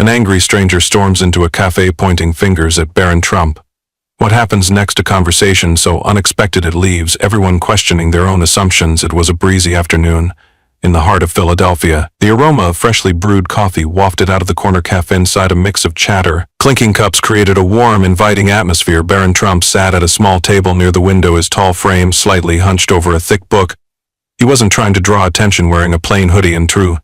An angry stranger storms into a cafe pointing fingers at Barron Trump. What happens next? A conversation so unexpected it leaves everyone questioning their own assumptions. It was a breezy afternoon. In the heart of Philadelphia, the aroma of freshly brewed coffee wafted out of the corner cafe. Inside, a mix of chatter, clinking cups created a warm, inviting atmosphere. Barron Trump sat at a small table near the window, his tall frame slightly hunched over a thick book. He wasn't trying to draw attention, wearing a plain hoodie and true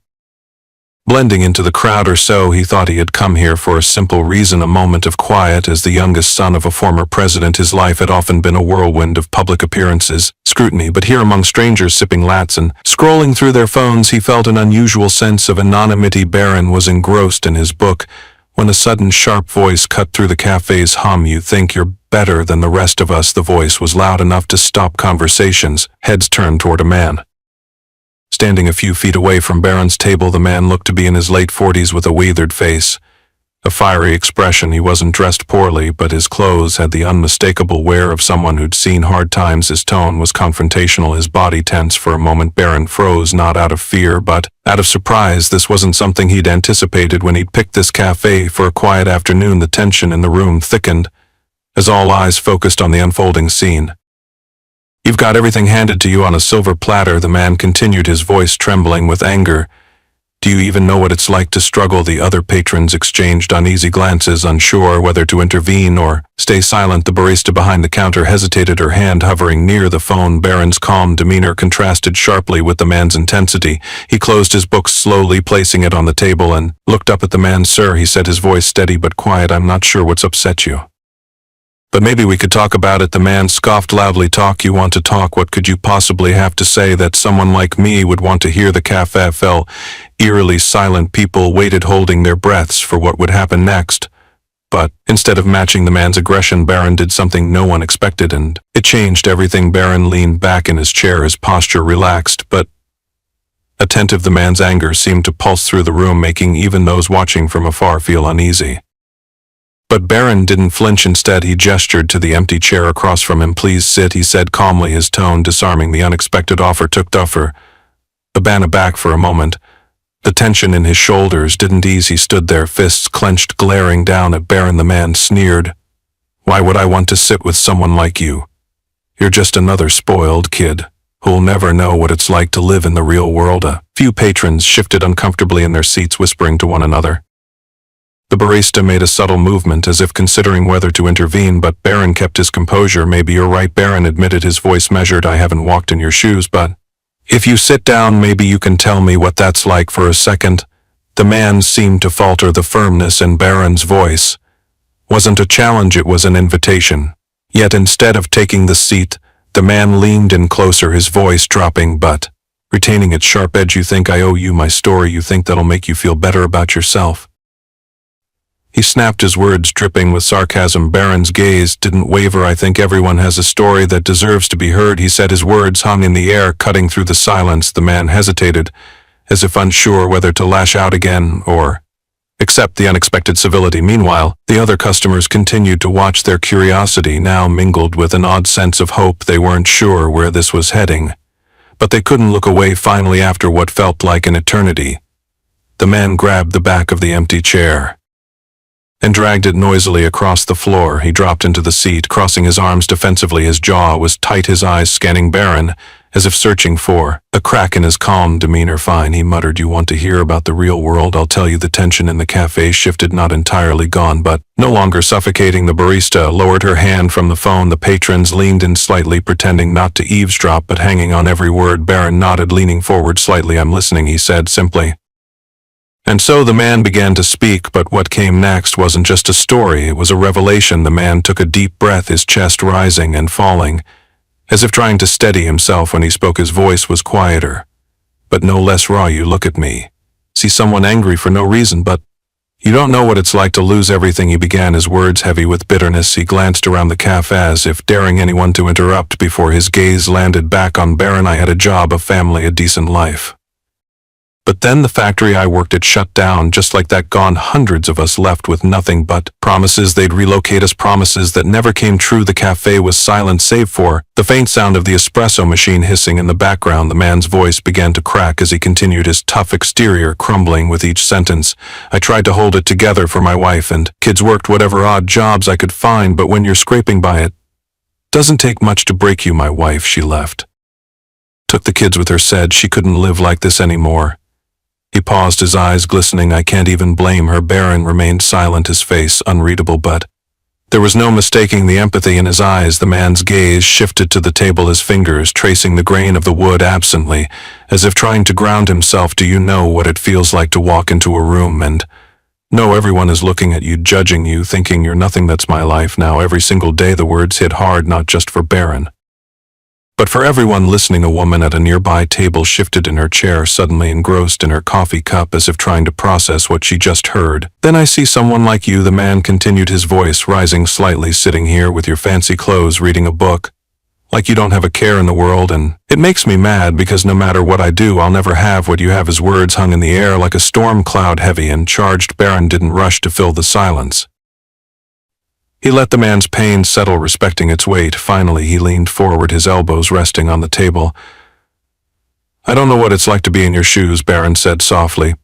blending into the crowd, or so he thought. He had come here for a simple reason, a moment of quiet. As the youngest son of a former president, his life had often been a whirlwind of public appearances, scrutiny, but here among strangers sipping lattes and scrolling through their phones, he felt an unusual sense of anonymity. Barron was engrossed in his book when a sudden sharp voice cut through the cafe's hum. "You think you're better than the rest of us?" The voice was loud enough to stop conversations. Heads turned toward a man standing a few feet away from Barron's table. The man looked to be in his late 40s with a withered face, a fiery expression. He wasn't dressed poorly, but his clothes had the unmistakable wear of someone who'd seen hard times. His tone was confrontational, his body tense. For a moment Barron froze, not out of fear, but out of surprise. This wasn't something he'd anticipated when he'd picked this cafe for a quiet afternoon. The tension in the room thickened as all eyes focused on the unfolding scene. "You've got everything handed to you on a silver platter," the man continued, his voice trembling with anger. "Do you even know what it's like to struggle?" The other patrons exchanged uneasy glances, unsure whether to intervene or stay silent. The barista behind the counter hesitated, her hand hovering near the phone. Barron's calm demeanor contrasted sharply with the man's intensity. He closed his book slowly, placing it on the table, and looked up at the man. "Sir," he said, his voice steady but quiet, "I'm not sure what's upset you, but maybe we could talk about it." The man scoffed loudly. "Talk? You want to talk? What could you possibly have to say that someone like me would want to hear?" The cafe fell eerily silent. People waited, holding their breaths for what would happen next. But instead of matching the man's aggression, Barron did something no one expected, and it changed everything. Barron leaned back in his chair, his posture relaxed but attentive. The man's anger seemed to pulse through the room, making even those watching from afar feel uneasy. But Barron didn't flinch. Instead, he gestured to the empty chair across from him. "Please sit," he said calmly, his tone disarming. The unexpected offer took Duffer aback for a moment. The tension in his shoulders didn't ease. He stood there, fists clenched, glaring down at Barron. The man sneered. "Why would I want to sit with someone like you? You're just another spoiled kid who'll never know what it's like to live in the real world." A few patrons shifted uncomfortably in their seats, whispering to one another. The barista made a subtle movement, as if considering whether to intervene, but Barron kept his composure. "Maybe you're right," Barron admitted, his voice measured. "I haven't walked in your shoes, but if you sit down, maybe you can tell me what that's like for a second." The man seemed to falter. The firmness in Barron's voice wasn't a challenge, it was an invitation. Yet instead of taking the seat, the man leaned in closer, his voice dropping but retaining its sharp edge. "You think I owe you my story? You think that'll make you feel better about yourself?" He snapped, his words dripping with sarcasm. Barron's gaze didn't waver. "I think everyone has a story that deserves to be heard," he said, his words hung in the air, cutting through the silence. The man hesitated, as if unsure whether to lash out again or accept the unexpected civility. Meanwhile, the other customers continued to watch, their curiosity now mingled with an odd sense of hope. They weren't sure where this was heading, but they couldn't look away. Finally, after what felt like an eternity, the man grabbed the back of the empty chair and dragged it noisily across the floor. He dropped into the seat, crossing his arms defensively. His jaw was tight, his eyes scanning Barron, as if searching for a crack in his calm demeanor. "Fine," he muttered. "You want to hear about the real world? I'll tell you." The tension in the cafe shifted, not entirely gone, but no longer suffocating. The barista lowered her hand from the phone. The patrons leaned in slightly, pretending not to eavesdrop, but hanging on every word. Barron nodded, leaning forward slightly. "I'm listening," he said simply. And so the man began to speak, but what came next wasn't just a story, it was a revelation. The man took a deep breath, his chest rising and falling, as if trying to steady himself. When he spoke, his voice was quieter, but no less raw. "You look at me, see someone angry for no reason, but you don't know what it's like to lose everything," he began, his words heavy with bitterness. He glanced around the cafe as if daring anyone to interrupt before his gaze landed back on Barron. "I had a job, a family, a decent life. But then the factory I worked at shut down just like that, gone, hundreds of us left with nothing but promises they'd relocate us, promises that never came true. The cafe was silent save for the faint sound of the espresso machine hissing in the background. The man's voice began to crack as he continued, his tough exterior crumbling with each sentence. I tried to hold it together for my wife and kids, worked whatever odd jobs I could find, but when you're scraping by, it doesn't take much to break you. My wife, she left. Took the kids with her, said she couldn't live like this anymore. He paused, his eyes glistening. I can't even blame her. Barron remained silent, his face unreadable, but there was no mistaking the empathy in his eyes. The man's gaze shifted to the table, his fingers tracing the grain of the wood absently, as if trying to ground himself. Do you know what it feels like to walk into a room and know everyone is looking at you, judging you, thinking you're nothing? That's my life now. Every single day the words hit hard, not just for Barron, but for everyone listening. A woman at a nearby table shifted in her chair, suddenly engrossed in her coffee cup, as if trying to process what she just heard. Then I see someone like you, the man continued, his voice rising slightly, sitting here with your fancy clothes, reading a book, like you don't have a care in the world, and it makes me mad because no matter what I do, I'll never have what you have. His words hung in the air like a storm cloud, heavy and charged. Barron didn't rush to fill the silence. He let the man's pain settle, respecting its weight. Finally, he leaned forward, his elbows resting on the table. I don't know what it's like to be in your shoes, Barron said softly.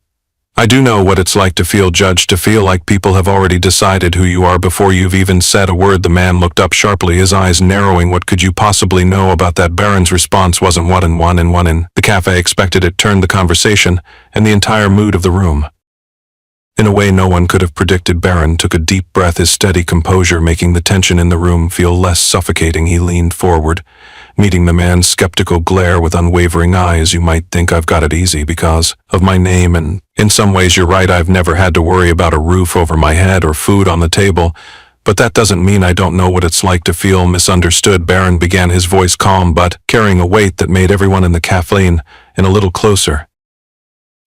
I do know what it's like to feel judged, to feel like people have already decided who you are before you've even said a word. The man looked up sharply, his eyes narrowing. What could you possibly know about that? Barron's response wasn't one and one and one in the cafe expected. It turned the conversation and the entire mood of the room in a way no one could have predicted. Barron took a deep breath, his steady composure making the tension in the room feel less suffocating. He leaned forward, meeting the man's skeptical glare with unwavering eyes. You might think I've got it easy because of my name, and in some ways you're right. I've never had to worry about a roof over my head or food on the table, but that doesn't mean I don't know what it's like to feel misunderstood. Barron began, his voice calm but carrying a weight that made everyone in the cafe lean in a little closer.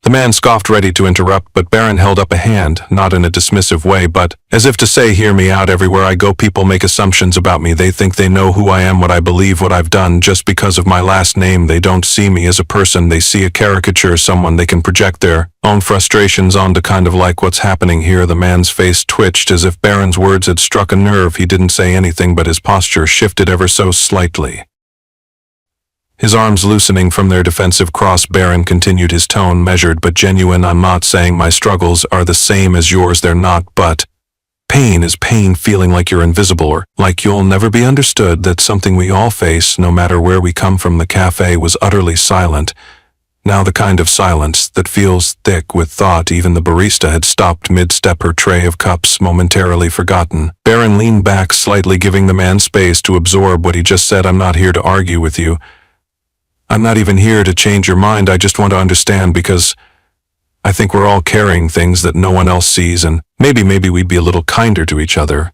The man scoffed, ready to interrupt, but Barron held up a hand, not in a dismissive way, but as if to say, hear me out. Everywhere I go, people make assumptions about me. They think they know who I am, what I believe, what I've done, just because of my last name. They don't see me as a person. They see a caricature, someone they can project their own frustrations onto, kind of like what's happening here. The man's face twitched as if Barron's words had struck a nerve. He didn't say anything, but his posture shifted ever so slightly, his arms loosening from their defensive cross. Barron continued, his tone measured but genuine. I'm not saying my struggles are the same as yours, they're not, but pain is pain. Feeling like you're invisible or like you'll never be understood, that's something we all face, no matter where we come from. The cafe was utterly silent, now the kind of silence that feels thick with thought. Even the barista had stopped mid-step, her tray of cups momentarily forgotten. Barron leaned back slightly, giving the man space to absorb what he just said. I'm not here to argue with you. I'm not even here to change your mind. I just want to understand, because I think we're all carrying things that no one else sees, and maybe we'd be a little kinder to each other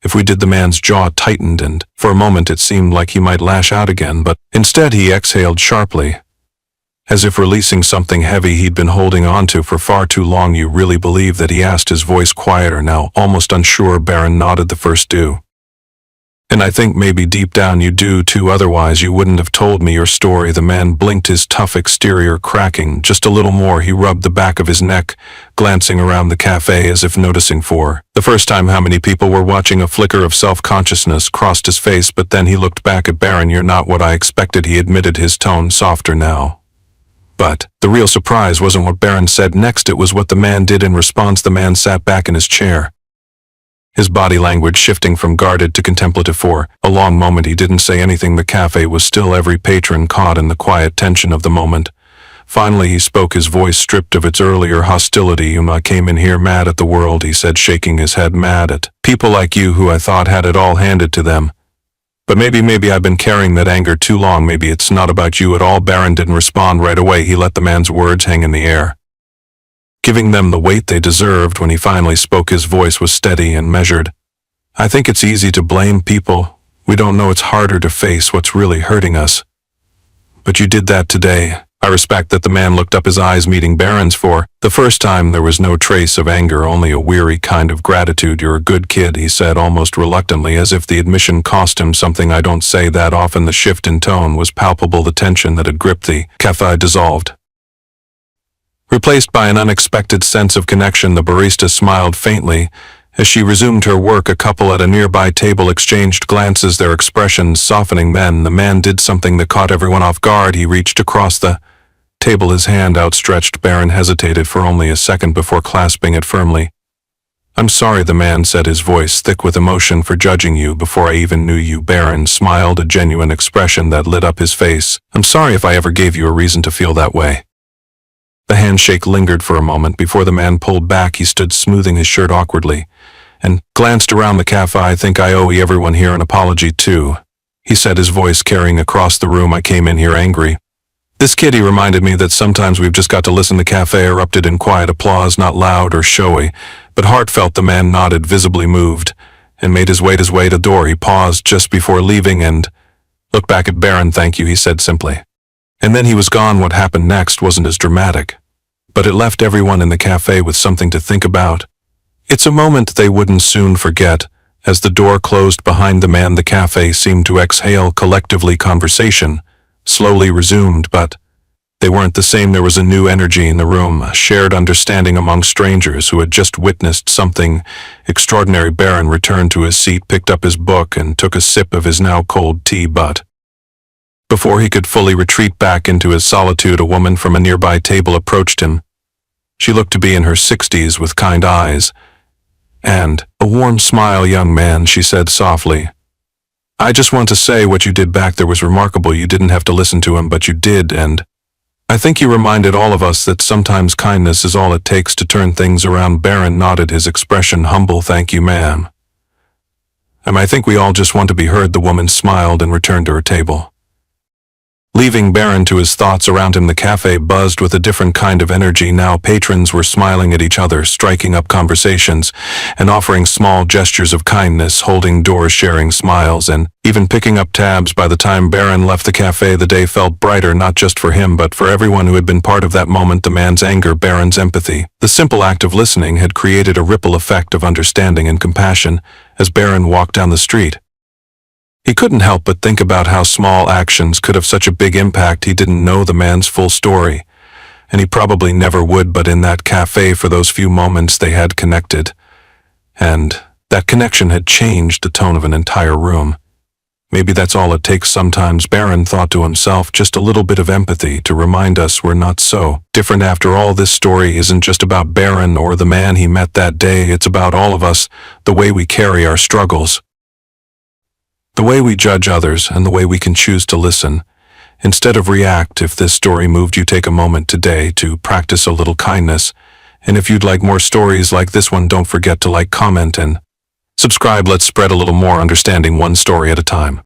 if we did. The man's jaw tightened, and for a moment it seemed like he might lash out again, but instead he exhaled sharply, as if releasing something heavy he'd been holding on to for far too long. You really believe that? He asked, his voice quieter now, almost unsure. Barron nodded. The first do. And I think maybe deep down you do too, otherwise you wouldn't have told me your story. The man blinked, his tough exterior cracking just a little more. He rubbed the back of his neck, glancing around the cafe as if noticing for the first time how many people were watching. A flicker of self-consciousness crossed his face, but then he looked back at Barron. You're not what I expected, he admitted, his tone softer now. But the real surprise wasn't what Barron said next, it was what the man did in response. The man sat back in his chair, his body language shifting from guarded to contemplative. For a long moment he didn't say anything. The cafe was still, every patron caught in the quiet tension of the moment. Finally he spoke, his voice stripped of its earlier hostility. I came in here mad at the world, he said, shaking his head. Mad at people like you who I thought had it all handed to them. But maybe I've been carrying that anger too long. Maybe it's not about you at all. Barron didn't respond right away. He let the man's words hang in the air, giving them the weight they deserved. When he finally spoke, his voice was steady and measured. I think it's easy to blame people we don't know. It's harder to face what's really hurting us. But you did that today. I respect that. The man looked up, his eyes meeting Barron's. For the first time there was no trace of anger, only a weary kind of gratitude. You're a good kid, he said almost reluctantly, as if the admission cost him something. I don't say that often. The shift in tone was palpable. The tension that had gripped the cafe dissolved. Replaced by an unexpected sense of connection, the barista smiled faintly. As she resumed her work, a couple at a nearby table exchanged glances, their expressions softening. Then the man did something that caught everyone off guard. He reached across the table, his hand outstretched. Barron hesitated for only a second before clasping it firmly. "I'm sorry," the man said, his voice thick with emotion, "for judging you before I even knew you." Barron smiled, a genuine expression that lit up his face. "I'm sorry if I ever gave you a reason to feel that way." The handshake lingered for a moment before the man pulled back. He stood smoothing his shirt awkwardly and glanced around the cafe. "I think I owe everyone here an apology too," he said, his voice carrying across the room. "I came in here angry. This kid," he reminded me, "that sometimes we've just got to listen." The cafe erupted in quiet applause, not loud or showy, but heartfelt. The man nodded, visibly moved, and made his way to the door. He paused just before leaving and looked back at Barron. "Thank you," he said simply. And then he was gone. What happened next wasn't as dramatic, but it left everyone in the cafe with something to think about. It's a moment they wouldn't soon forget. As the door closed behind the man, the cafe seemed to exhale collectively. Conversation slowly resumed, but they weren't the same. There was a new energy in the room, a shared understanding among strangers who had just witnessed something extraordinary. Barron returned to his seat, picked up his book, and took a sip of his now cold tea, but before he could fully retreat back into his solitude, a woman from a nearby table approached him. She looked to be in her 60s, with kind eyes and a warm smile. "Young man," she said softly, "I just want to say what you did back there was remarkable. You didn't have to listen to him, but you did, and I think you reminded all of us that sometimes kindness is all it takes to turn things around." Barron nodded, his expression humble. "Thank you, ma'am. I think we all just want to be heard." The woman smiled and returned to her table, leaving Barron to his thoughts. Around him, the cafe buzzed with a different kind of energy. Now patrons were smiling at each other, striking up conversations, and offering small gestures of kindness, holding doors, sharing smiles, and even picking up tabs. By the time Barron left the cafe, the day felt brighter, not just for him, but for everyone who had been part of that moment. The man's anger, Barron's empathy, the simple act of listening had created a ripple effect of understanding and compassion. As Barron walked down the street, he couldn't help but think about how small actions could have such a big impact. He didn't know the man's full story, and he probably never would, but in that cafe, for those few moments, they had connected, and that connection had changed the tone of an entire room. Maybe that's all it takes sometimes, Barron thought to himself, just a little bit of empathy to remind us we're not so different after all. This story isn't just about Barron or the man he met that day. It's about all of us, the way we carry our struggles, the way we judge others, and the way we can choose to listen instead of react. If this story moved you, take a moment today to practice a little kindness. And if you'd like more stories like this one, don't forget to like, comment, and subscribe. Let's spread a little more understanding, one story at a time.